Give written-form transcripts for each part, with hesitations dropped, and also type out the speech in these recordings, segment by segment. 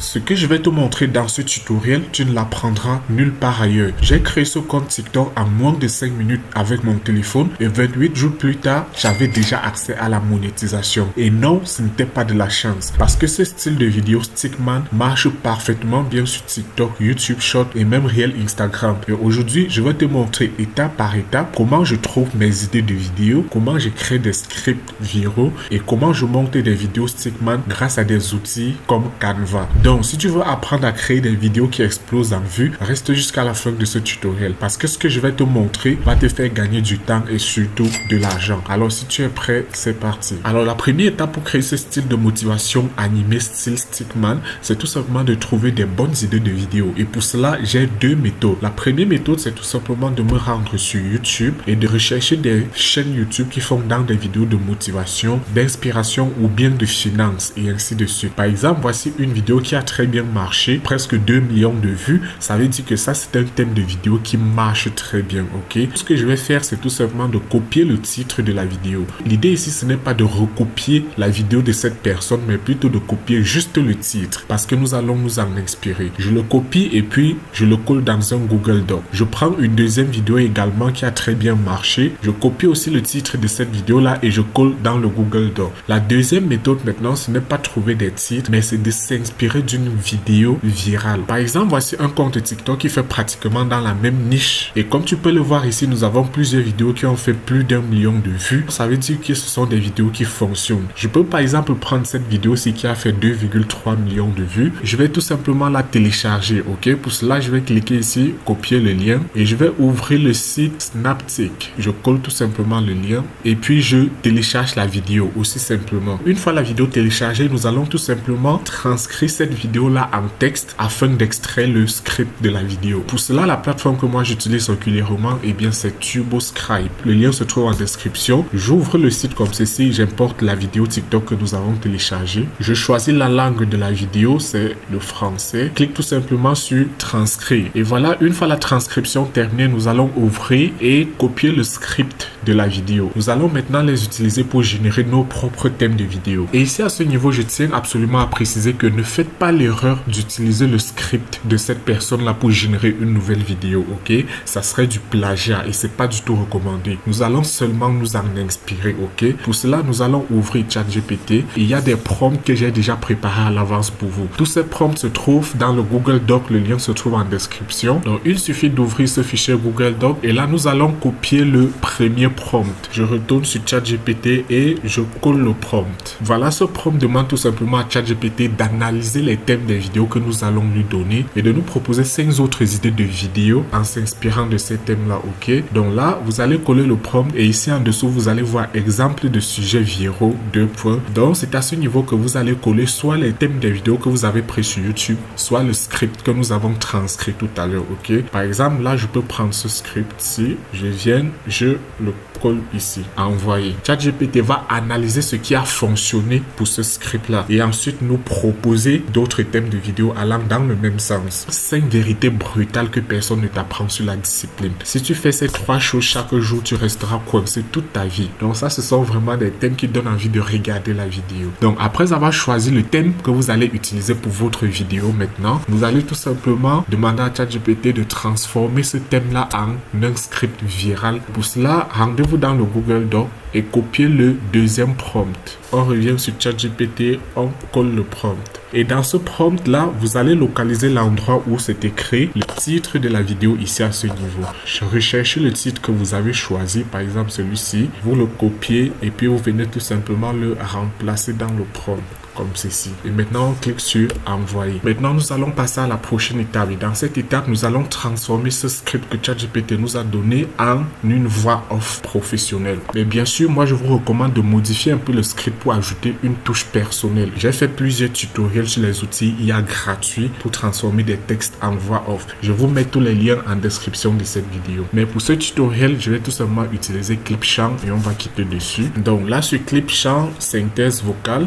Ce que je vais te montrer dans ce tutoriel, tu ne l'apprendras nulle part ailleurs. J'ai créé ce compte TikTok en moins de 5 minutes avec mon téléphone et 28 jours plus tard, j'avais déjà accès à la monétisation. Et non, ce n'était pas de la chance parce que ce style de vidéo Stickman marche parfaitement bien sur TikTok, YouTube Short et même Reel Instagram. Et aujourd'hui, je vais te montrer étape par étape comment je trouve mes idées de vidéos, comment je crée des scripts viraux et comment je monte des vidéos Stickman grâce à des outils comme Canva. Donc, si tu veux apprendre à créer des vidéos qui explosent en vue, reste jusqu'à la fin de ce tutoriel parce que ce que je vais te montrer va te faire gagner du temps et surtout de l'argent. Alors, si tu es prêt, c'est parti. Alors, la première étape pour créer ce style de motivation animé style Stickman, c'est tout simplement de trouver des bonnes idées de vidéos. Et pour cela, j'ai deux méthodes. La première méthode, c'est tout simplement de me rendre sur YouTube et de rechercher des chaînes YouTube qui font dans des vidéos de motivation, d'inspiration ou bien de finance et ainsi de suite. Par exemple, voici une vidéo qui a très bien marché, presque 2 millions de vues. Ça veut dire que ça, c'est un thème de vidéo qui marche très bien, ok? Ce que je vais faire, c'est tout simplement de copier le titre de la vidéo. L'idée ici, ce n'est pas de recopier la vidéo de cette personne, mais plutôt de copier juste le titre parce que nous allons nous en inspirer. Je le copie et puis je le colle dans un Google Doc. Je prends une deuxième vidéo également qui a très bien marché. Je copie aussi le titre de cette vidéo-là et je colle dans le Google Doc. La deuxième méthode maintenant, ce n'est pas trouver des titres, mais c'est de s'inspirer d'une vidéo virale. Par exemple, voici un compte TikTok qui fait pratiquement dans la même niche. Et comme tu peux le voir ici, nous avons plusieurs vidéos qui ont fait plus d'1 million de vues. Ça veut dire que ce sont des vidéos qui fonctionnent. Je peux par exemple prendre cette vidéo-ci qui a fait 2,3 millions de vues. Je vais tout simplement la télécharger, ok? Pour cela, je vais cliquer ici, copier le lien et je vais ouvrir le site Snaptic. Je colle tout simplement le lien et puis je télécharge la vidéo aussi simplement. Une fois la vidéo téléchargée, nous allons tout simplement transcrire cette vidéo-là en texte afin d'extraire le script de la vidéo. Pour cela, la plateforme que moi j'utilise régulièrement, eh bien c'est TurboScribe. Le lien se trouve en description. J'ouvre le site comme ceci, j'importe la vidéo TikTok que nous avons téléchargée. Je choisis la langue de la vidéo, c'est le français. Clique tout simplement sur transcrire. Et voilà, une fois la transcription terminée, nous allons ouvrir et copier le script de la vidéo. Nous allons maintenant les utiliser pour générer nos propres thèmes de vidéo. Et ici à ce niveau, je tiens absolument à préciser que ne faites pas l'erreur d'utiliser le script de cette personne-là pour générer une nouvelle vidéo, ok? Ça serait du plagiat et c'est pas du tout recommandé. Nous allons seulement nous en inspirer, ok? Pour cela, nous allons ouvrir ChatGPT. Il y a des prompts que j'ai déjà préparés à l'avance pour vous. Tous ces prompts se trouvent dans le Google Doc. Le lien se trouve en description. Donc, il suffit d'ouvrir ce fichier Google Doc et là, nous allons copier le premier prompt. Je retourne sur ChatGPT et je colle le prompt. Voilà, ce prompt demande tout simplement à ChatGPT d'analyser les thèmes des vidéos que nous allons lui donner et de nous proposer 5 autres idées de vidéos en s'inspirant de ces thèmes-là, ok? Donc là, vous allez coller le prompt et ici en dessous, vous allez voir exemple de sujets viraux, 2 points. Donc, c'est à ce niveau que vous allez coller soit les thèmes des vidéos que vous avez pris sur YouTube, soit le script que nous avons transcrit tout à l'heure, ok? Par exemple, là, je peux prendre ce script-ci, je viens, je le colle ici, envoyer. ChatGPT va analyser ce qui a fonctionné pour ce script-là et ensuite nous proposer d'autres thèmes de vidéos allant dans le même sens. 5 vérités brutales que personne ne t'apprend sur la discipline. Si tu fais ces 3 choses chaque jour, tu resteras coincé toute ta vie. Donc ça, ce sont vraiment des thèmes qui donnent envie de regarder la vidéo. Donc après avoir choisi le thème que vous allez utiliser pour votre vidéo maintenant, vous allez tout simplement demander à ChatGPT de transformer ce thème-là en un script viral. Pour cela, rendez-vous dans le Google Doc et copiez le deuxième prompt. On revient sur ChatGPT, on colle le prompt. Et dans ce prompt-là, vous allez localiser l'endroit où c'est écrit le titre de la vidéo ici à ce niveau. Je recherche le titre que vous avez choisi, par exemple celui-ci. Vous le copiez et puis vous venez tout simplement le remplacer dans le prompt. Comme ceci. Et maintenant, on clique sur envoyer. Maintenant, nous allons passer à la prochaine étape. Et dans cette étape, nous allons transformer ce script que ChatGPT nous a donné en une voix off professionnelle. Mais bien sûr, moi, je vous recommande de modifier un peu le script pour ajouter une touche personnelle. J'ai fait plusieurs tutoriels sur les outils IA gratuits pour transformer des textes en voix off. Je vous mets tous les liens en description de cette vidéo. Mais pour ce tutoriel, je vais tout simplement utiliser Clipchamp et on va quitter dessus. Donc là, sur Clipchamp, synthèse vocale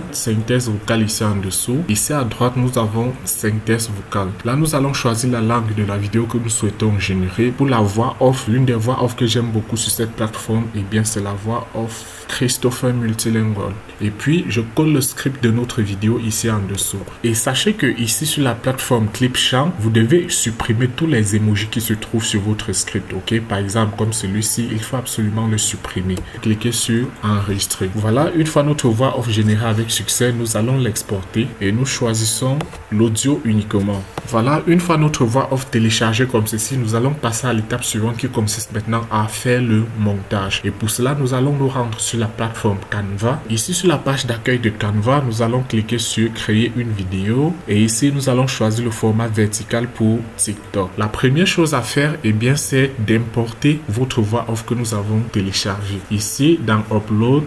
vocale ici en dessous. Ici à droite, nous avons synthèse vocale. Là, nous allons choisir la langue de la vidéo que nous souhaitons générer. Pour la voix off, l'une des voix off que j'aime beaucoup sur cette plateforme, eh bien, c'est la voix off Christopher Multilingual. Et puis, je colle le script de notre vidéo ici en dessous. Et sachez que ici sur la plateforme Clipchamp, vous devez supprimer tous les emojis qui se trouvent sur votre script, ok? Par exemple, comme celui-ci, il faut absolument le supprimer. Cliquez sur enregistrer. Voilà, une fois notre voix off générée avec succès, nous allons l'exporter et nous choisissons l'audio uniquement. Voilà, une fois notre voix off téléchargée comme ceci, nous allons passer à l'étape suivante qui consiste maintenant à faire le montage. Et pour cela, nous allons nous rendre sur la plateforme Canva. Ici, sur la page d'accueil de Canva, nous allons cliquer sur créer une vidéo. Et ici, nous allons choisir le format vertical pour TikTok. La première chose à faire, eh bien, c'est d'importer votre voix off que nous avons téléchargée. Ici, dans Upload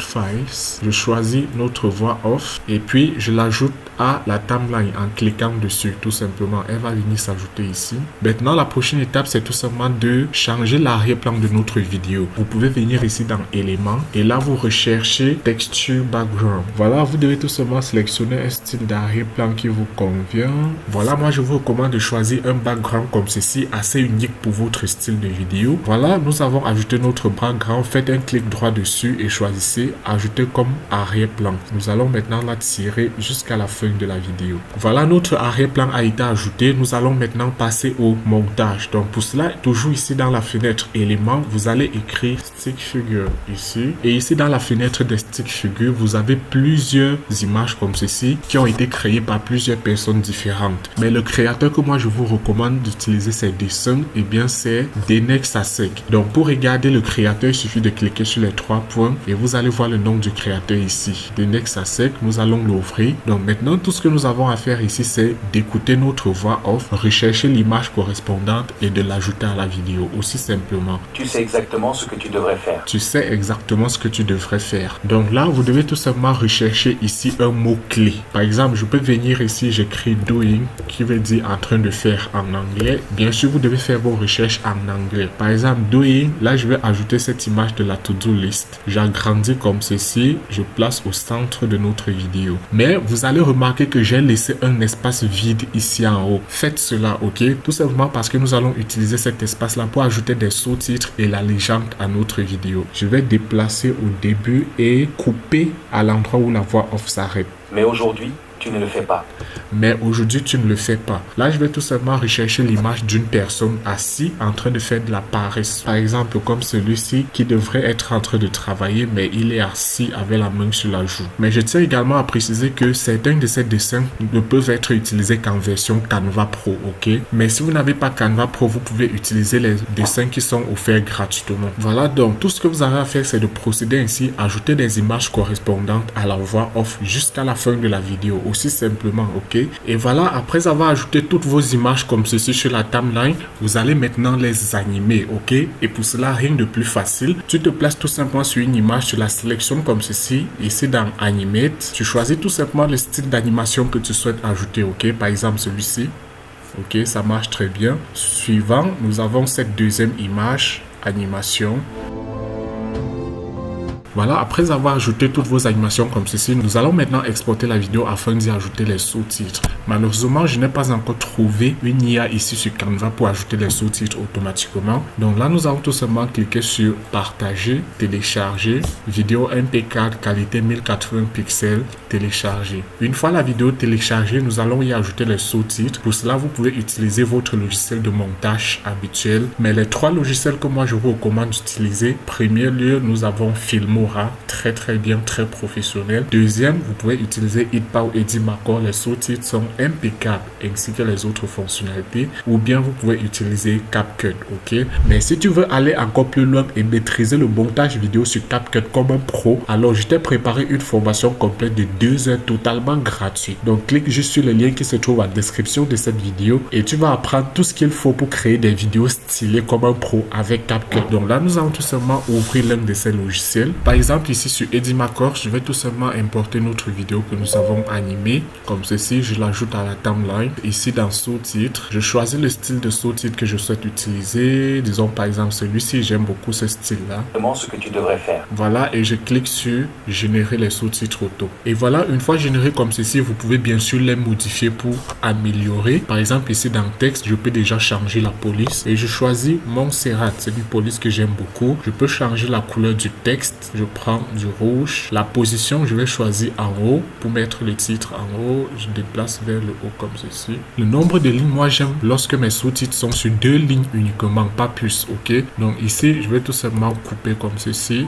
Files, je choisis notre voix off et puis je l'ajoute à la timeline en cliquant dessus. Tout simplement, elle va venir s'ajouter ici. Maintenant, la prochaine étape, c'est tout simplement de changer l'arrière-plan de notre vidéo. Vous pouvez venir ici dans éléments et là, vous recherchez texture background. Voilà, vous devez tout simplement sélectionner un style d'arrière-plan qui vous convient. Voilà, moi, je vous recommande de choisir un background comme ceci, assez unique pour votre style de vidéo. Voilà, nous avons ajouté notre background. Faites un clic droit dessus et choisissez ajouter comme arrière-plan. Nous allons maintenant la tirer jusqu'à la fin de la vidéo. Voilà, notre arrière-plan a été ajouté. Nous allons maintenant passer au montage. Donc pour cela, toujours ici dans la fenêtre éléments, vous allez écrire stick figure ici. Et ici dans la fenêtre des stick figures, vous avez plusieurs images comme ceci qui ont été créées par plusieurs personnes différentes. Mais le créateur que moi je vous recommande d'utiliser ces dessins, eh bien c'est Denex Asek. Donc pour regarder le créateur, il suffit de cliquer sur les 3 points et vous allez voir le nom du créateur ici. Denex Asek, nous allons l'ouvrir. Donc maintenant, tout ce que nous avons à faire ici, c'est d'écouter notre voix off, rechercher l'image correspondante et de l'ajouter à la vidéo, aussi simplement. Tu sais exactement ce que tu devrais faire. Tu sais exactement ce que tu devrais faire. Donc là, vous devez tout simplement rechercher ici un mot-clé. Par exemple, je peux venir ici, j'écris doing, qui veut dire en train de faire en anglais. Bien sûr, vous devez faire vos recherches en anglais. Par exemple, doing, là, je vais ajouter cette image de la to-do list. J'agrandis comme ceci, je place au centre de notre vidéo. Mais vous allez remarquer que j'ai laissé un espace vide ici en haut. Faites cela, ok? Tout simplement parce que nous allons utiliser cet espace-là pour ajouter des sous-titres et la légende à notre vidéo. Je vais déplacer au début et couper à l'endroit où la voix off s'arrête. Mais aujourd'hui, tu ne le fais pas. Mais aujourd'hui, tu ne le fais pas. Là, je vais tout simplement rechercher l'image d'une personne assise en train de faire de la paresse. Par exemple, comme celui-ci qui devrait être en train de travailler, mais il est assis avec la main sur la joue. Mais je tiens également à préciser que certains de ces dessins ne peuvent être utilisés qu'en version Canva Pro, ok? Mais si vous n'avez pas Canva Pro, vous pouvez utiliser les dessins qui sont offerts gratuitement. Voilà, donc tout ce que vous avez à faire, c'est de procéder ainsi, ajouter des images correspondantes à la voix off jusqu'à la fin de la vidéo. Aussi simplement, ok? Et voilà, après avoir ajouté toutes vos images comme ceci sur la timeline, vous allez maintenant les animer, ok? Et pour cela, rien de plus facile. Tu te places tout simplement sur une image, tu la sélectionnes comme ceci. Ici dans Animate, tu choisis tout simplement le style d'animation que tu souhaites ajouter, ok? Par exemple, celui-ci. Ok, ça marche très bien. Suivant, nous avons cette deuxième image, animation. Voilà, après avoir ajouté toutes vos animations comme ceci, nous allons maintenant exporter la vidéo afin d'y ajouter les sous-titres. Malheureusement, je n'ai pas encore trouvé une IA ici sur Canva pour ajouter les sous-titres automatiquement. Donc là, nous allons tout simplement cliquer sur partager, télécharger, vidéo MP4 qualité 1080 pixels, télécharger. Une fois la vidéo téléchargée, nous allons y ajouter les sous-titres. Pour cela, vous pouvez utiliser votre logiciel de montage habituel. Mais les 3 logiciels que moi je vous recommande d'utiliser, premier lieu, nous avons Filmora, très bien, très professionnel. Deuxième, vous pouvez utiliser Itpa ou Edimacore, les sous-titres sont impeccable ainsi que les autres fonctionnalités, ou bien vous pouvez utiliser CapCut, ok? Mais si tu veux aller encore plus loin et maîtriser le montage vidéo sur CapCut comme un pro, alors je t'ai préparé une formation complète de 2 heures totalement gratuite. Donc clique juste sur le lien qui se trouve en description de cette vidéo et tu vas apprendre tout ce qu'il faut pour créer des vidéos stylées comme un pro avec CapCut. Donc là, nous allons tout simplement ouvrir l'un de ces logiciels. Par exemple, ici sur Edimacore, je vais tout simplement importer notre vidéo que nous avons animée. Comme ceci, je l'ajoute à la timeline. Ici, dans sous-titres, je choisis le style de sous-titres que je souhaite utiliser. Disons par exemple celui-ci, j'aime beaucoup ce style-là. Exactement ce que tu devrais faire. Voilà, et je clique sur générer les sous-titres auto. Et voilà, une fois généré comme ceci, vous pouvez bien sûr les modifier pour améliorer. Par exemple, ici dans le texte, je peux déjà changer la police. Et je choisis Montserrat, c'est une police que j'aime beaucoup. Je peux changer la couleur du texte. Je prends du rouge. La position, je vais choisir en haut pour mettre le titre en haut. Je déplace vers le haut comme ceci. Le nombre de lignes, moi j'aime lorsque mes sous-titres sont sur 2 lignes uniquement, pas plus, ok? Donc ici, je vais tout simplement couper comme ceci.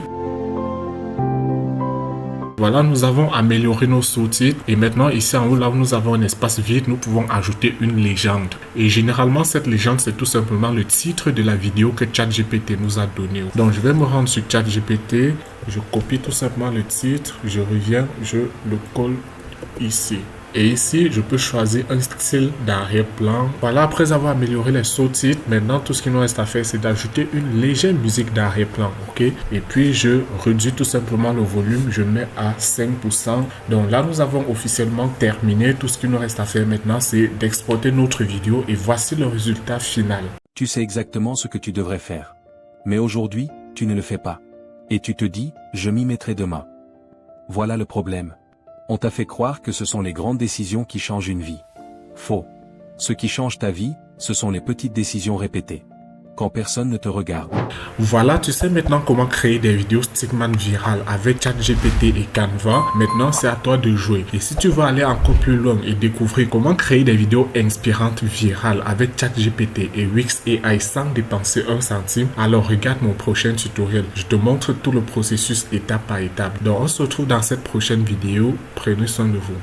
Voilà, nous avons amélioré nos sous-titres et maintenant ici en haut là où nous avons un espace vide, nous pouvons ajouter une légende. Et généralement cette légende c'est tout simplement le titre de la vidéo que ChatGPT nous a donné. Donc je vais me rendre sur ChatGPT, je copie tout simplement le titre, je reviens, je le colle ici. Et ici, je peux choisir un style d'arrière-plan. Voilà, après avoir amélioré les sous-titres, maintenant tout ce qu'il nous reste à faire, c'est d'ajouter une légère musique d'arrière-plan, ok? Et puis, je réduis tout simplement le volume, je mets à 5%. Donc là, nous avons officiellement terminé. Tout ce qu'il nous reste à faire maintenant, c'est d'exporter notre vidéo et voici le résultat final. Tu sais exactement ce que tu devrais faire. Mais aujourd'hui, tu ne le fais pas. Et tu te dis, je m'y mettrai demain. Voilà le problème. On t'a fait croire que ce sont les grandes décisions qui changent une vie. Faux. Ce qui change ta vie, ce sont les petites décisions répétées. Quand personne ne te regarde. Voilà, tu sais maintenant comment créer des vidéos Stickman virales avec ChatGPT et Canva. Maintenant, c'est à toi de jouer. Et si tu veux aller encore plus loin et découvrir comment créer des vidéos inspirantes virales avec ChatGPT et Wix AI sans dépenser 1 centime, alors regarde mon prochain tutoriel. Je te montre tout le processus étape par étape. Donc, on se retrouve dans cette prochaine vidéo. Prenez soin de vous.